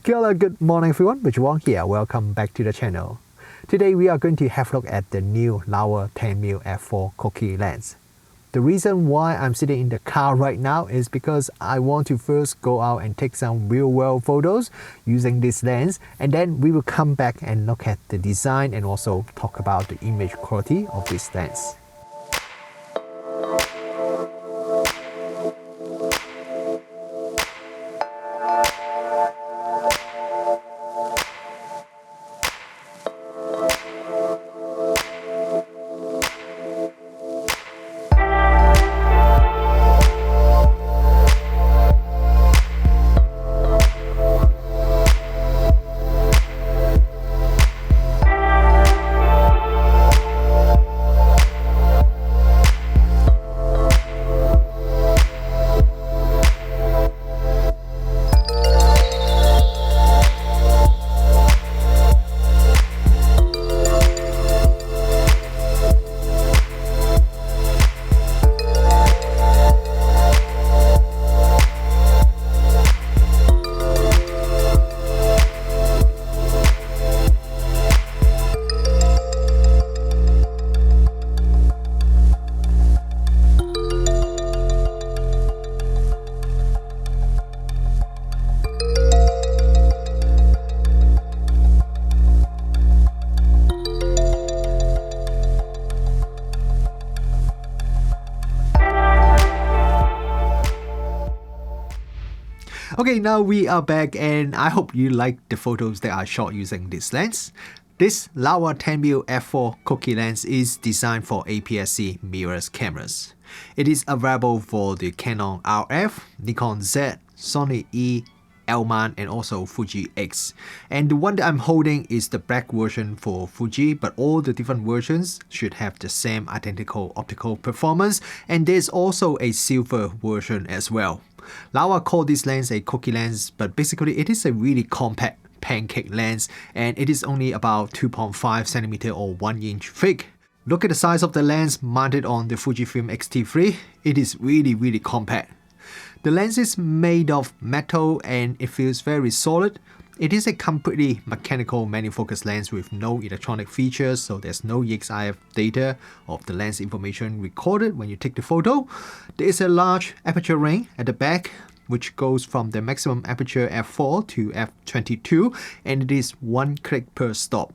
Hello, good morning everyone, Rich Wong here, welcome back to the channel. Today we are going to have a look at the new Laowa 10mm f4 Bokeh lens. The reason why I'm sitting in the car right now is because I want to first go out and take some real-world photos using this lens, and then we will come back and look at the design and also talk about the image quality of this lens. Okay, now we are back and I hope you like the photos that I shot using this lens. This Laowa 10mm f4 Bokeh lens is designed for APS-C mirrorless cameras. It is available for the Canon RF, Nikon Z, Sony E, L-mount and also Fuji X. And the one that I'm holding is the black version for Fuji, but all the different versions should have the same identical optical performance, and there's also a silver version as well. Laowa called this lens a Bokeh lens, but basically it is a really compact pancake lens and it is only about 2.5 cm or 1 inch thick. Look at the size of the lens mounted on the Fujifilm X-T3. It is really compact. The lens is made of metal and it feels very solid. It is a completely mechanical manual focus lens with no electronic features, so there's no EXIF data of the lens information recorded when you take the photo. There is a large aperture ring at the back, which goes from the maximum aperture f4 to f22, and it is 1 click per stop.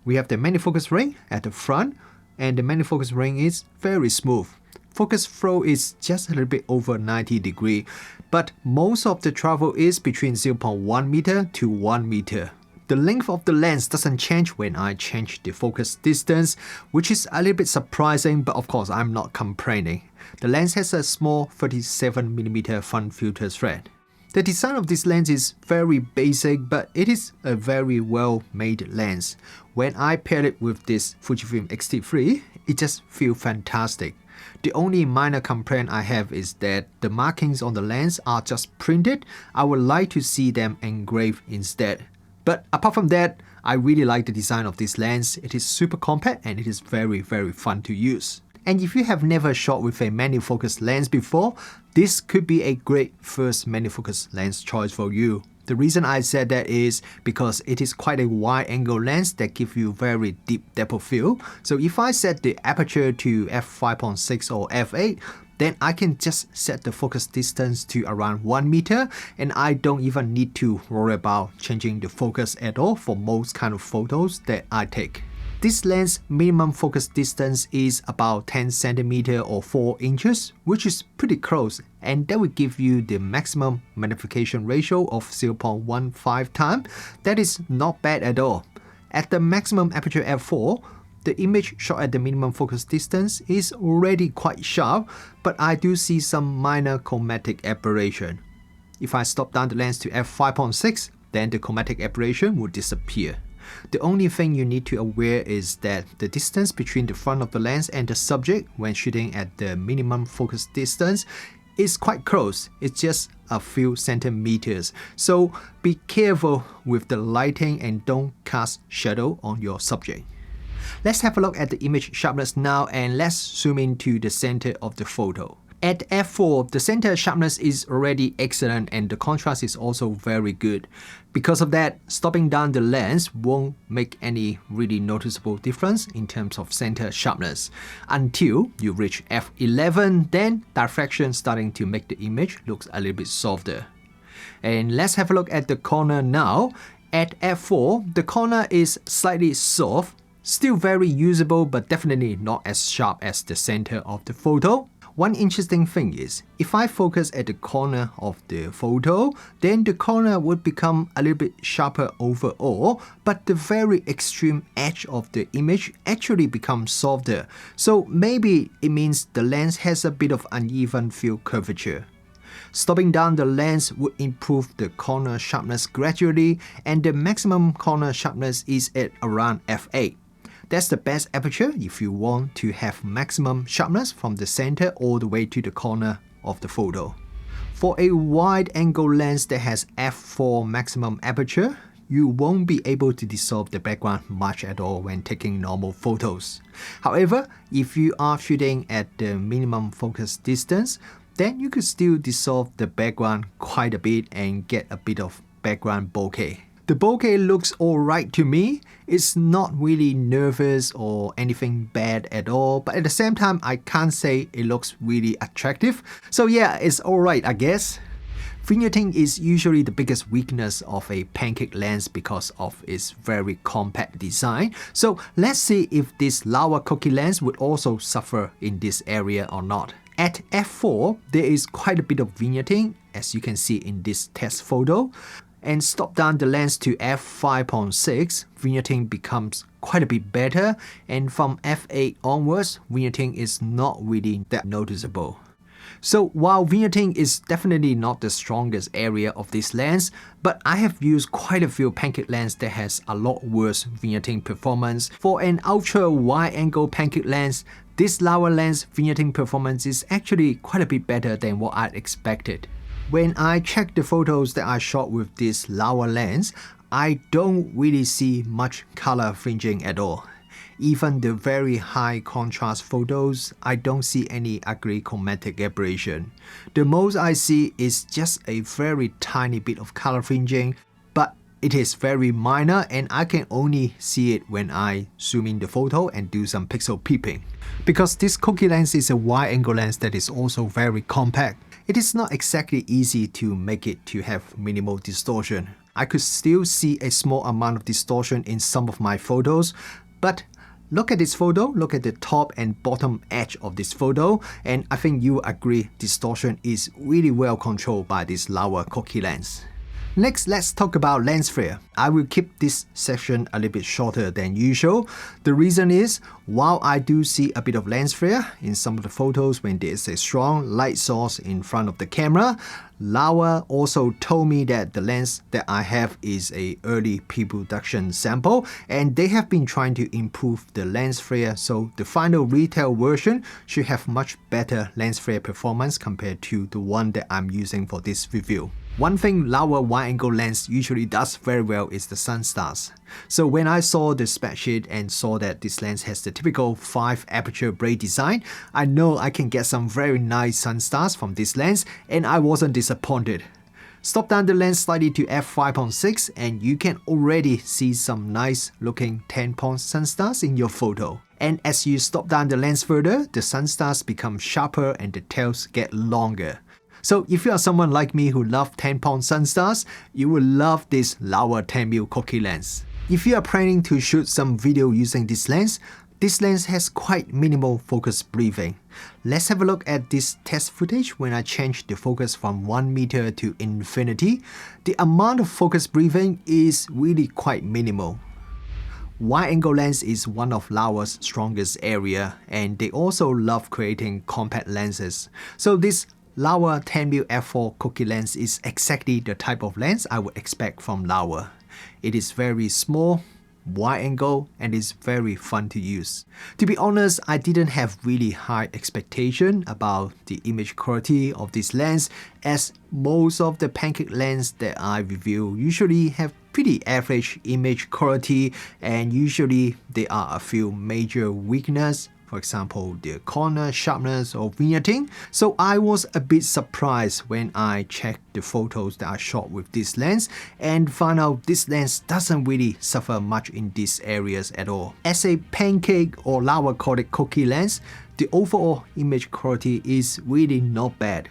We have the manual focus ring at the front, and the manual focus ring is very smooth. Focus flow is just a little bit over 90 degrees, but most of the travel is between 0.1 meter to 1 meter. The length of the lens doesn't change when I change the focus distance, which is a little bit surprising, but of course I'm not complaining. The lens has a small 37mm front filter thread. The design of this lens is very basic, but it is a very well made lens. When I pair it with this Fujifilm X-T3, it just feels fantastic. The only minor complaint I have is that the markings on the lens are just printed. I would like to see them engraved instead. But apart from that, I really like the design of this lens. It is super compact and it is very fun to use. And if you have never shot with a manual focus lens before, this could be a great first manual focus lens choice for you. The reason I said that is because it is quite a wide angle lens that gives you very deep depth of field. So if I set the aperture to f5.6 or f8, then I can just set the focus distance to around 1 meter and I don't even need to worry about changing the focus at all for most kind of photos that I take. This lens minimum focus distance is about 10 cm or 4 inches, which is pretty close, and that will give you the maximum magnification ratio of 0.15 times. That is not bad at all. At the maximum aperture f4, the image shot at the minimum focus distance is already quite sharp, but I do see some minor chromatic aberration. If I stop down the lens to f5.6, then the chromatic aberration will disappear. The only thing you need to aware is that the distance between the front of the lens and the subject when shooting at the minimum focus distance is quite close. It's just a few centimeters. So be careful with the lighting and don't cast shadow on your subject. Let's have a look at the image sharpness now and let's zoom into the center of the photo. At f4, the center sharpness is already excellent and the contrast is also very good. Because of that, stopping down the lens won't make any really noticeable difference in terms of center sharpness. Until you reach f11, then diffraction starting to make the image looks a little bit softer. And let's have a look at the corner now. At f4, the corner is slightly soft, still very usable but definitely not as sharp as the center of the photo. One interesting thing is, if I focus at the corner of the photo, then the corner would become a little bit sharper overall, but the very extreme edge of the image actually becomes softer. So maybe it means the lens has a bit of uneven field curvature. Stopping down the lens would improve the corner sharpness gradually, and the maximum corner sharpness is at around f8. That's the best aperture if you want to have maximum sharpness from the center all the way to the corner of the photo. For a wide-angle lens that has f4 maximum aperture, you won't be able to dissolve the background much at all when taking normal photos. However, if you are shooting at the minimum focus distance, then you could still dissolve the background quite a bit and get a bit of background bokeh. The bokeh looks alright to me. It's not really nervous or anything bad at all, but at the same time, I can't say it looks really attractive. So yeah, it's alright, I guess. Vignetting is usually the biggest weakness of a pancake lens because of its very compact design. So let's see if this Laowa cookie lens would also suffer in this area or not. At f4, there is quite a bit of vignetting, as you can see in this test photo. And stop down the lens to f5.6, vignetting becomes quite a bit better, and from f8 onwards, vignetting is not really that noticeable. So while vignetting is definitely not the strongest area of this lens, but I have used quite a few pancake lens that has a lot worse vignetting performance. For an ultra wide angle pancake lens, this Laowa lens vignetting performance is actually quite a bit better than what I'd expected. When I check the photos that I shot with this Laowa lens, I don't really see much color fringing at all. Even the very high contrast photos, I don't see any ugly chromatic aberration. The most I see is just a very tiny bit of color fringing, but it is very minor and I can only see it when I zoom in the photo and do some pixel peeping. Because this cookie lens is a wide angle lens that is also very compact, it is not exactly easy to make it to have minimal distortion. I could still see a small amount of distortion in some of my photos, but look at this photo, look at the top and bottom edge of this photo, and I think you agree distortion is really well controlled by this Laowa cookie lens. Next, let's talk about lens flare. I will keep this section a little bit shorter than usual. The reason is, while I do see a bit of lens flare in some of the photos when there is a strong light source in front of the camera, Laowa also told me that the lens that I have is a early pre-production sample and they have been trying to improve the lens flare, so the final retail version should have much better lens flare performance compared to the one that I'm using for this review. One thing Laowa wide-angle lens usually does very well is the Sunstars. So when I saw the spec sheet and saw that this lens has the typical 5 aperture braid design, I know I can get some very nice Sunstars from this lens and I wasn't disappointed. Stop down the lens slightly to f5.6 and you can already see some nice looking 10-point Sunstars in your photo. And as you stop down the lens further, the Sunstars become sharper and the tails get longer. So if you are someone like me who loves 10-point Sunstars, you will love this Laowa 10mm cookie lens. If you are planning to shoot some video using this lens has quite minimal focus breathing. Let's have a look at this test footage when I change the focus from 1 meter to infinity. The amount of focus breathing is really quite minimal. Wide-angle lens is one of Laowa's strongest area, and they also love creating compact lenses. So this Laowa 10mm f4 cookie lens is exactly the type of lens I would expect from Laowa. It is very small, wide angle, and is very fun to use. To be honest, I didn't have really high expectation about the image quality of this lens, as most of the pancake lens that I review usually have pretty average image quality and usually there are a few major weaknesses for example, the corner sharpness or vignetting. So I was a bit surprised when I checked the photos that I shot with this lens and found out this lens doesn't really suffer much in these areas at all. As a pancake or Laowa called it cookie lens, the overall image quality is really not bad.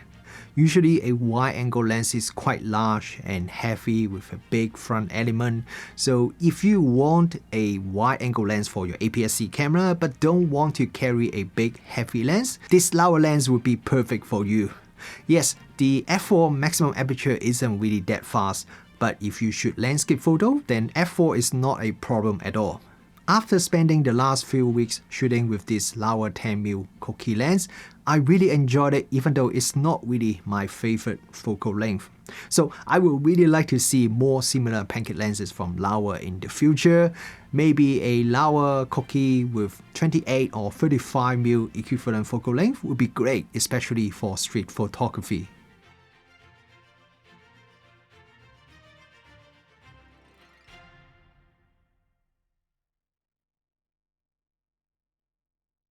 Usually a wide-angle lens is quite large and heavy with a big front element. So if you want a wide-angle lens for your APS-C camera but don't want to carry a big heavy lens, this Laowa lens would be perfect for you. Yes, the f4 maximum aperture isn't really that fast, but if you shoot landscape photo, then f4 is not a problem at all. After spending the last few weeks shooting with this Laowa 10mm cookie lens, I really enjoyed it even though it's not really my favorite focal length. So I would really like to see more similar pancake lenses from Laowa in the future. Maybe a Laowa cookie with 28 or 35mm equivalent focal length would be great, especially for street photography.